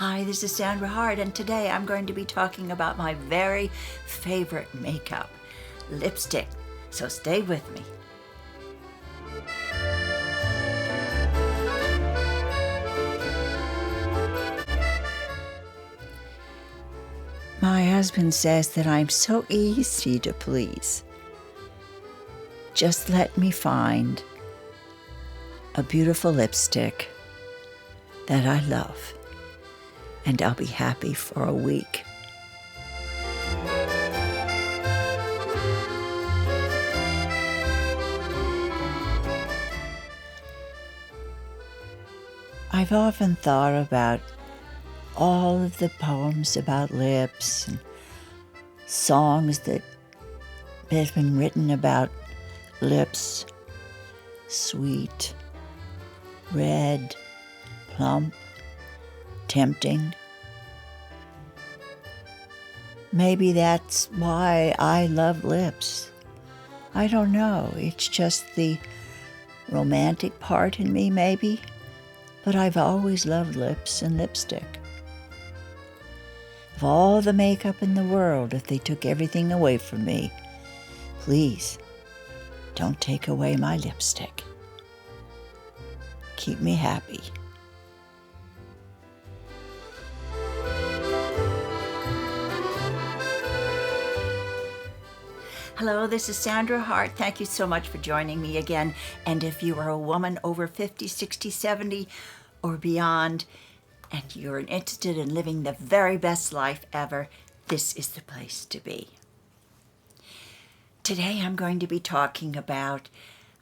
Hi, this is Sandra Hart, and today I'm going to be talking about my very favorite makeup, lipstick. So stay with me. My husband says that I'm so easy to please. Just let me find a beautiful lipstick that I love, and I'll be happy for a week. I've often thought about all of the poems about lips and songs that have been written about lips, sweet, red, plump, tempting. Maybe that's why I love lips. I don't know. It's just the romantic part in me, maybe. But I've always loved lips and lipstick. Of all the makeup in the world, if they took everything away from me, please don't take away my lipstick. Keep me happy. Hello, this is Sandra Hart. Thank you so much for joining me again. And if you are a woman over 50, 60, 70, or beyond, and you're interested in living the very best life ever, this is the place to be. Today I'm going to be talking about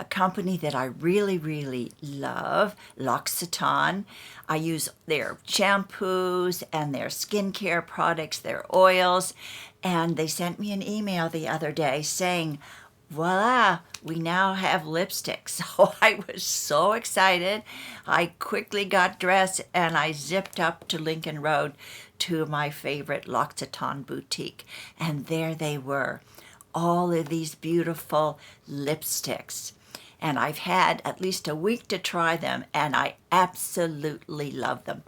a company that I really, really love, L'Occitaine. I use their shampoos and their skincare products, their oils, and they sent me an email the other day saying, voila, we now have lipstick. So I was so excited. I quickly got dressed and I zipped up to Lincoln Road to my favorite L'Occitaine boutique. And there they were, all of these beautiful lipsticks. And I've had at least a week to try them, and I absolutely love them.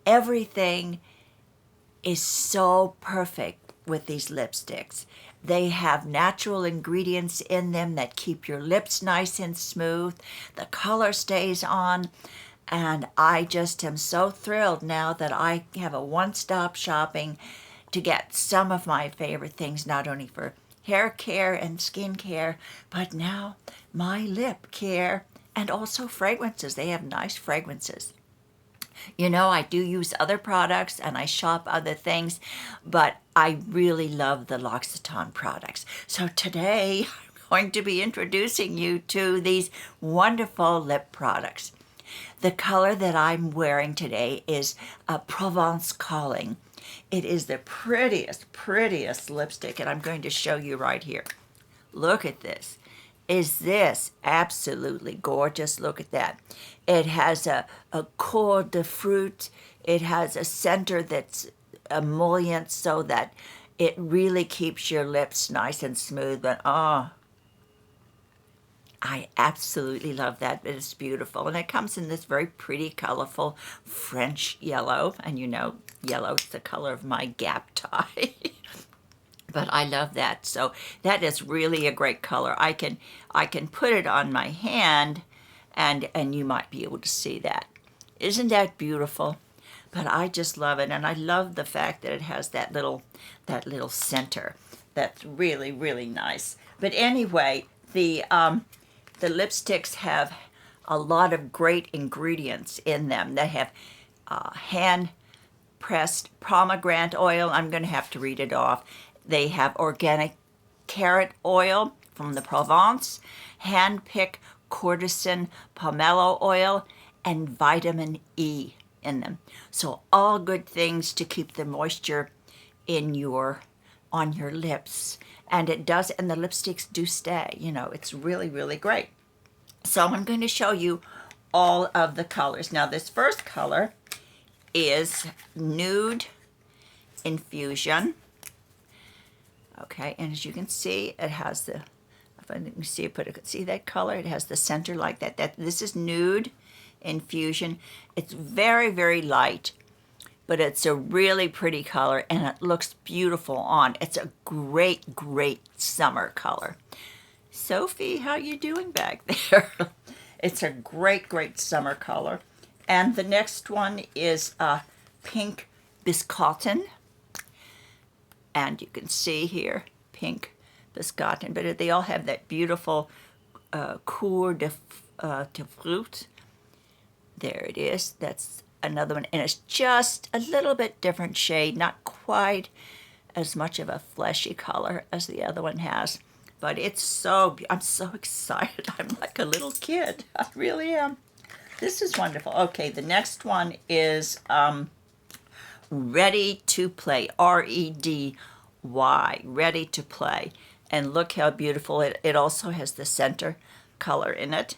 Everything is so perfect with these lipsticks. They have natural ingredients in them that keep your lips nice and smooth. The color stays on, and I just am so thrilled now that I have a one-stop shopping to get some of my favorite things, not only for hair care and skin care, but now my lip care and also fragrances. They have nice fragrances. You know, I do use other products and I shop other things, but I really love the L'Occitane products. So today I'm going to be introducing you to these wonderful lip products. The color that I'm wearing today is Provence Calling. It is the prettiest lipstick, and I'm going to show you right here. Look at this. Is this absolutely gorgeous? Look at that. It has a core de fruit. It has a center that's emollient so that it really keeps your lips nice and smooth. But I absolutely love that. It's beautiful. And it comes in this very pretty, colorful French yellow. And you know, yellow is the color of my Gap tie. But I love that. So that is really a great color. I can put it on my hand and you might be able to see that. Isn't that beautiful? But I just love it, and I love the fact that it has that little center. That's really, really nice. But anyway, the lipsticks have a lot of great ingredients in them. They have hand-pressed pomegranate oil. I'm going to have to read it off. They have organic carrot oil from the Provence, hand-picked courtesan pomelo oil, and vitamin E in them. So all good things to keep the moisture on your lips. And it does, and the lipsticks do stay. You know, it's really, really great. So I'm going to show you all of the colors. Now this first color is Nude Infusion. Okay, and as you can see, it has the, if I can see it, see that color? It has the center like that. This is Nude Infusion. It's very, very light. but it's a really pretty color and it looks beautiful on. It's a great, great summer color. Sophie, how you doing back there? It's a great, great summer color. And the next one is pink biscotten. And you can see here, pink biscotten, but they all have that beautiful cour de fruit. There it is. That's another one. And it's just a little bit different shade, not quite as much of a fleshy color as the other one has. But it's so, I'm so excited. I'm like a little kid. I really am. This is wonderful. Okay, the next one is Ready to Play. R-E-D-Y. Ready to Play. And look how beautiful it also has the center color in it.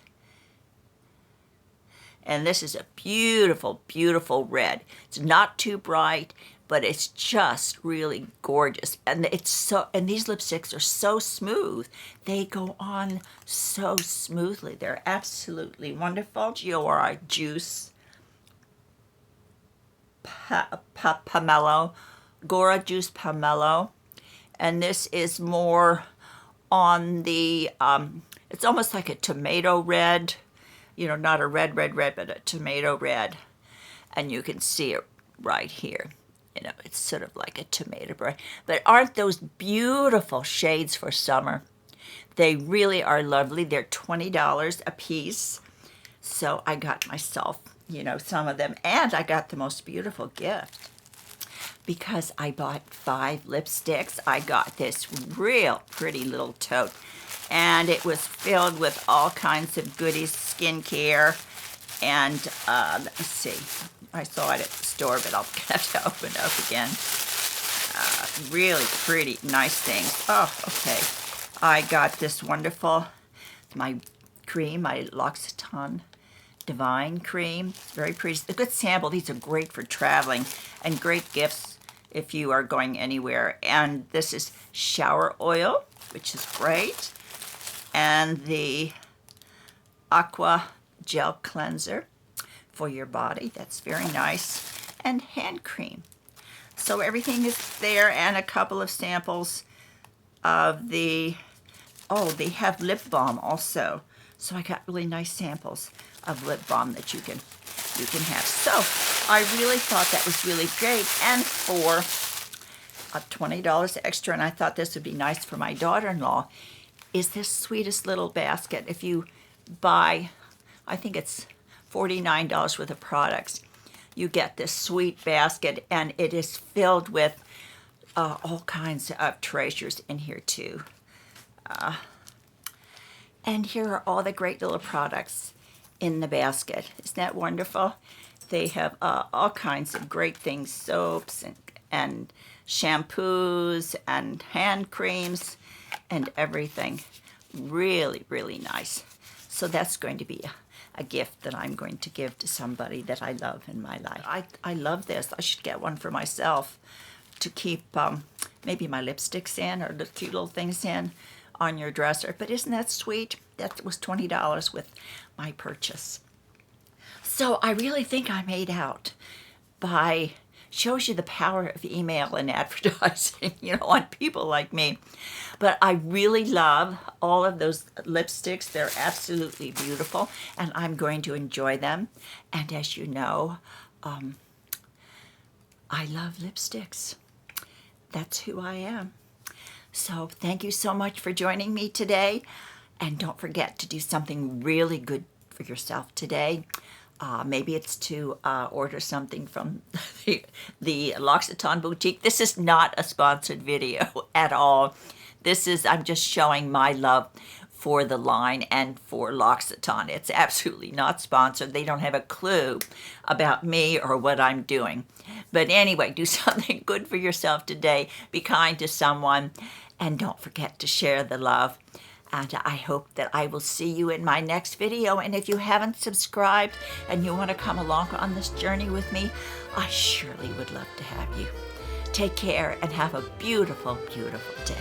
And this is a beautiful, beautiful red. It's not too bright, but it's just really gorgeous. And it's so, and these lipsticks are so smooth. They go on so smoothly. They're absolutely wonderful. Giora Juice Pomelo, Gora Juice Pomelo. And this is more on the, it's almost like a tomato red. You know, not a red, but a tomato red. And you can see it right here. You know, it's sort of like a tomato red. But aren't those beautiful shades for summer? They really are lovely. They're $20 a piece. So I got myself, you know, some of them. And I got the most beautiful gift. Because I bought 5 lipsticks, I got this real pretty little tote. And it was filled with all kinds of goodies, skincare, and let me see. I saw it at the store, but I'll have to open it up again. Really pretty, nice things. Oh, okay. I got this wonderful, my cream, my L'Occitane Divine cream. Very pretty. It's a good sample. These are great for traveling and great gifts if you are going anywhere. And this is shower oil, which is great. And the Aqua Gel Cleanser for your body. That's very nice. And hand cream. So everything is there, and a couple of samples of the, oh, they have lip balm also. So I got really nice samples of lip balm that you can have. So I really thought that was really great. And for $20 extra, and I thought this would be nice for my daughter-in-law, is this sweetest little basket. If you buy, I think it's $49 worth of products, you get this sweet basket, and it is filled with all kinds of treasures in here too. And here are all the great little products in the basket. Isn't that wonderful? They have all kinds of great things, soaps and shampoos and hand creams and everything. Really, really nice. So that's going to be a gift that I'm going to give to somebody that I love in my life. I love this. I should get one for myself to keep maybe my lipsticks in, or the cute little things in on your dresser. But isn't that sweet? That was $20 with my purchase. So I really think I made out by, shows you the power of email and advertising, you know, on people like me. But I really love all of those lipsticks. They're absolutely beautiful, and I'm going to enjoy them. And as you know, I love lipsticks. That's who I am. So thank you so much for joining me today. And don't forget to do something really good for yourself today. Maybe it's to order something from the L'Occitane boutique. This is not a sponsored video at all. This is, I'm just showing my love for the line and for L'Occitane. It's absolutely not sponsored. They don't have a clue about me or what I'm doing. But anyway, do something good for yourself today. Be kind to someone. And don't forget to share the love. And I hope that I will see you in my next video. And if you haven't subscribed and you want to come along on this journey with me, I surely would love to have you. Take care and have a beautiful, beautiful day.